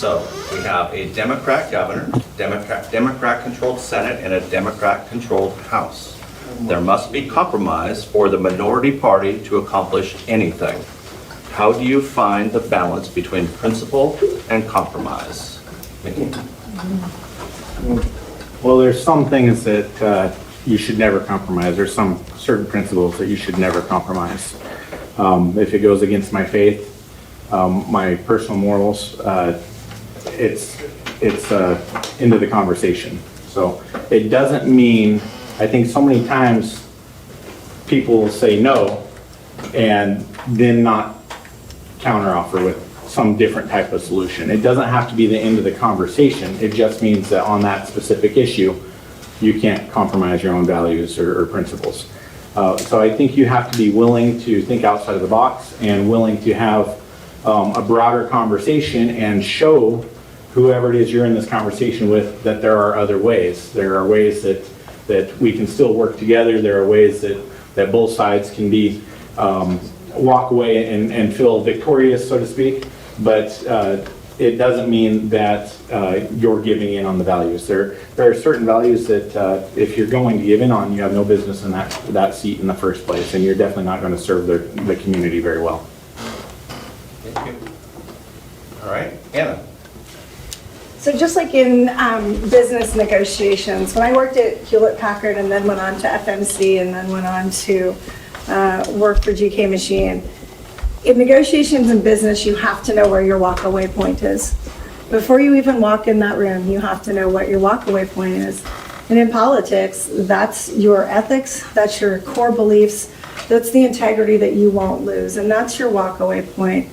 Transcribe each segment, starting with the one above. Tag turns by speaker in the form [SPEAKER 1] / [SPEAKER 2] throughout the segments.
[SPEAKER 1] So we have a Democrat governor, Democrat-controlled Senate, and a Democrat-controlled House. There must be compromise for the minority party to accomplish anything. How do you find the balance between principle and compromise? Mickey?
[SPEAKER 2] Well, there's some things that you should never compromise. There's some certain principles that you should never compromise. If it goes against my faith, my personal morals, it's into the conversation. So it doesn't mean, I think so many times people will say no and then not counteroffer with some different type of solution. It doesn't have to be the end of the conversation. It just means that on that specific issue, you can't compromise your own values or principles. So I think you have to be willing to think outside of the box and willing to have a broader conversation and show whoever it is you're in this conversation with that there are other ways. There are ways that we can still work together. There are ways that both sides can be walk away and feel victorious, so to speak. But it doesn't mean that you're giving in on the values. There are certain values that if you're going to give in on, you have no business in that seat in the first place, and you're definitely not going to serve the community very well.
[SPEAKER 1] Thank you. All right, Anna.
[SPEAKER 3] So just like in business negotiations, when I worked at Hewlett-Packard and then went on to FMC and then went on to work for GK Machine, in negotiations in business, you have to know where your walk-away point is. Before you even walk in that room, you have to know what your walk-away point is. And in politics, that's your ethics, that's your core beliefs, that's the integrity that you won't lose, and that's your walk-away point.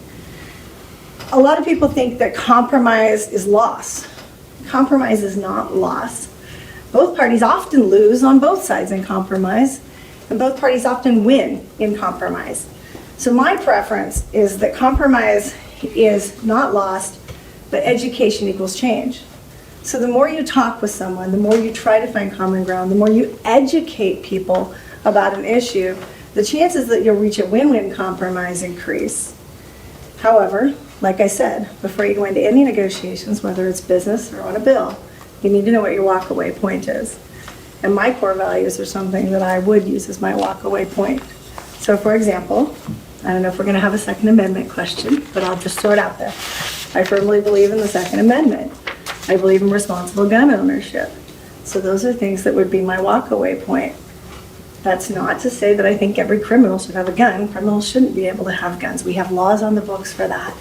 [SPEAKER 3] A lot of people think that compromise is loss. Compromise is not loss. Both parties often lose on both sides in compromise, and both parties often win in compromise. So my preference is that compromise is not lost, but education equals change. So the more you talk with someone, the more you try to find common ground, the more you educate people about an issue, the chances that you'll reach a win-win compromise increase. However, like I said, before you go into any negotiations, whether it's business or on a bill, you need to know what your walk-away point is. And my core values are something that I would use as my walk-away point. So for example, I don't know if we're going to have a Second Amendment question, but I'll just throw it out there. I firmly believe in the Second Amendment. I believe in responsible gun ownership. So those are things that would be my walk-away point. That's not to say that I think every criminal should have a gun. Criminals shouldn't be able to have guns. We have laws on the books for that.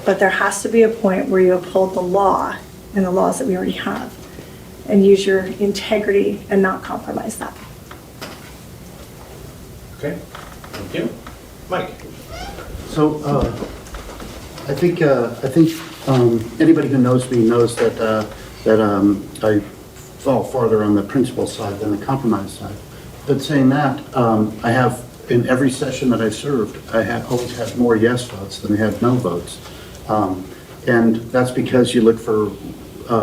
[SPEAKER 3] But there has to be a point where you uphold the law and the laws that we already have and use your integrity and not compromise that.
[SPEAKER 1] Okay, thank you. Mike.
[SPEAKER 4] So I think anybody who knows me knows that I fall farther on the principle side than the compromise side. But saying that, I have in every session that I served, I have always had more yes votes than I had no votes, and that's because you look for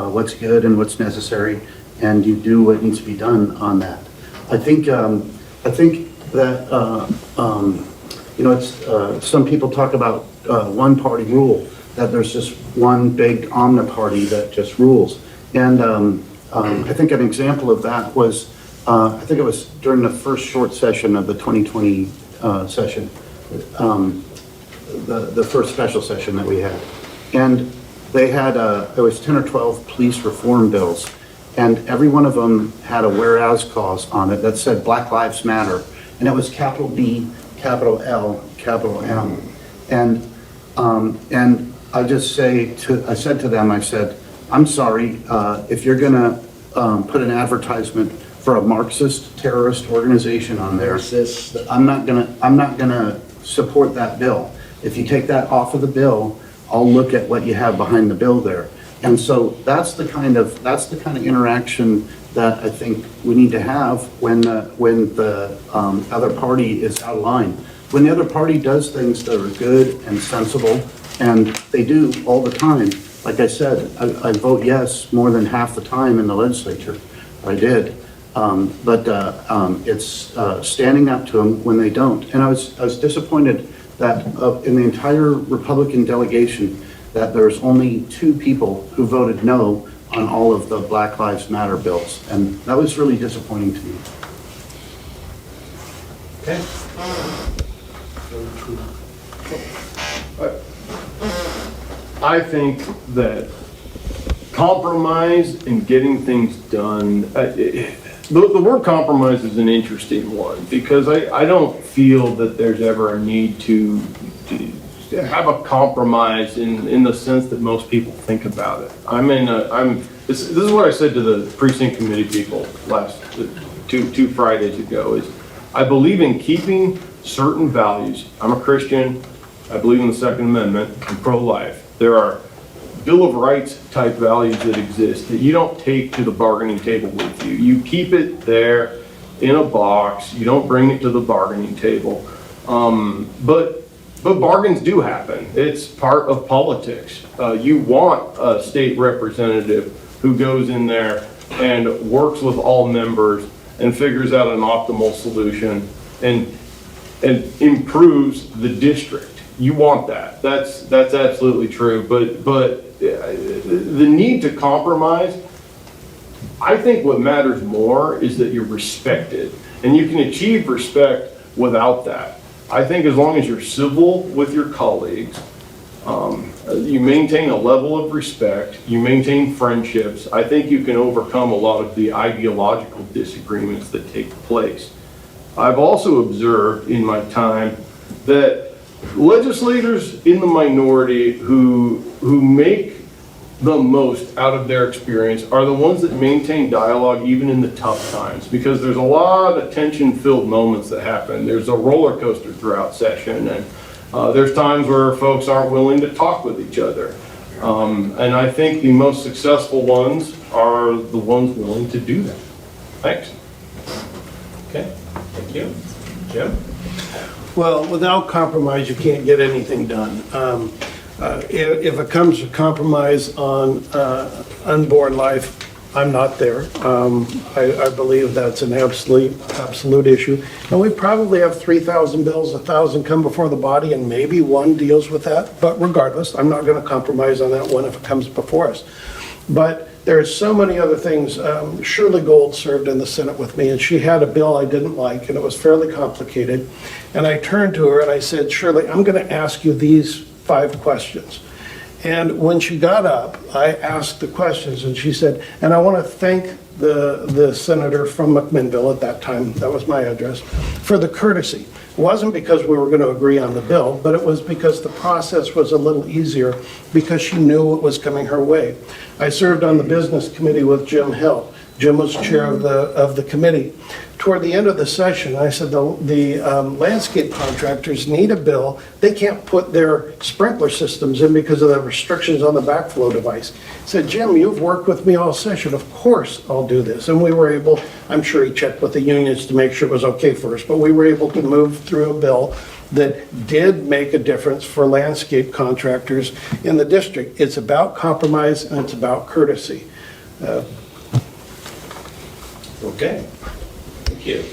[SPEAKER 4] what's good and what's necessary, and you do what needs to be done on that. I think that. You know, it's some people talk about one-party rule, that there's just one big omniparty that just rules. And I think an example of that was, I think it was during the first short session of the 2020 session, the first special session that we had. And they had, there was 10 or 12 police reform bills, and every one of them had a whereas clause on it that said Black Lives Matter, and it was capital B, capital L, capital M. And I just I said to them, I said, I'm sorry, if you're gonna put an advertisement for a Marxist terrorist organization on there, I'm not gonna support that bill. If you take that off of the bill, I'll look at what you have behind the bill there. And so that's the kind of interaction that I think we need to have when the other party is out of line. When the other party does things that are good and sensible, and they do all the time. Like I said, I vote yes more than half the time in the legislature. I did, but it's standing up to them when they don't. And I was disappointed that in the entire Republican delegation, that there's only 2 people who voted no on all of the Black Lives Matter bills, and that was really disappointing to me.
[SPEAKER 1] Okay.
[SPEAKER 5] I think that compromise and getting things done, the word compromise is an interesting one, because I don't feel that there's ever a need to have a compromise in the sense that most people think about it. This is what I said to the precinct committee people two Fridays ago, is I believe in keeping certain values. I'm a Christian. I believe in the Second Amendment and pro-life. There are Bill of Rights type values that exist that you don't take to the bargaining table with you. You keep it there in a box. You don't bring it to the bargaining table. But bargains do happen. It's part of politics. You want a state representative who goes in there and works with all members and figures out an optimal solution and improves the district. You want that. That's absolutely true. But the need to compromise, I think what matters more is that you're respected, and you can achieve respect without that. I think as long as you're civil with your colleagues, you maintain a level of respect, you maintain friendships, I think you can overcome a lot of the ideological disagreements that take place. I've also observed in my time that legislators in the minority who make the most out of their experience are the ones that maintain dialogue even in the tough times, because there's a lot of tension-filled moments that happen. There's a roller coaster throughout session, and there's times where folks aren't willing to talk with each other. And I think the most successful ones are the ones willing to do that. Thanks.
[SPEAKER 1] Okay, thank you. Jim?
[SPEAKER 6] Well, without compromise, you can't get anything done. If it comes to compromise on unborn life, I'm not there. I believe that's an absolute issue. And we probably have 3,000 bills, 1,000 come before the body, and maybe one deals with that. But regardless, I'm not going to compromise on that one if it comes before us. But there's so many other things. Shirley Gold served in the Senate with me, and she had a bill I didn't like, and it was fairly complicated. And I turned to her and I said, Shirley, I'm going to ask you these 5 questions. And when she got up, I asked the questions, and she said, and I want to thank the senator from McMinnville at that time, that was my address, for the courtesy. It wasn't because we were going to agree on the bill, but it was because the process was a little easier because she knew what was coming her way. I served on the business committee with Jim Hill. Jim was chair of the committee. Toward the end of the session, I said the landscape contractors need a bill. They can't put their sprinkler systems in because of the restrictions on the backflow device. He said, Jim, you've worked with me all session. Of course I'll do this. And we were able, I'm sure he checked with the unions to make sure it was okay first, but we were able to move through a bill that did make a difference for landscape contractors in the district. It's about compromise and it's about courtesy.
[SPEAKER 1] Okay, thank you.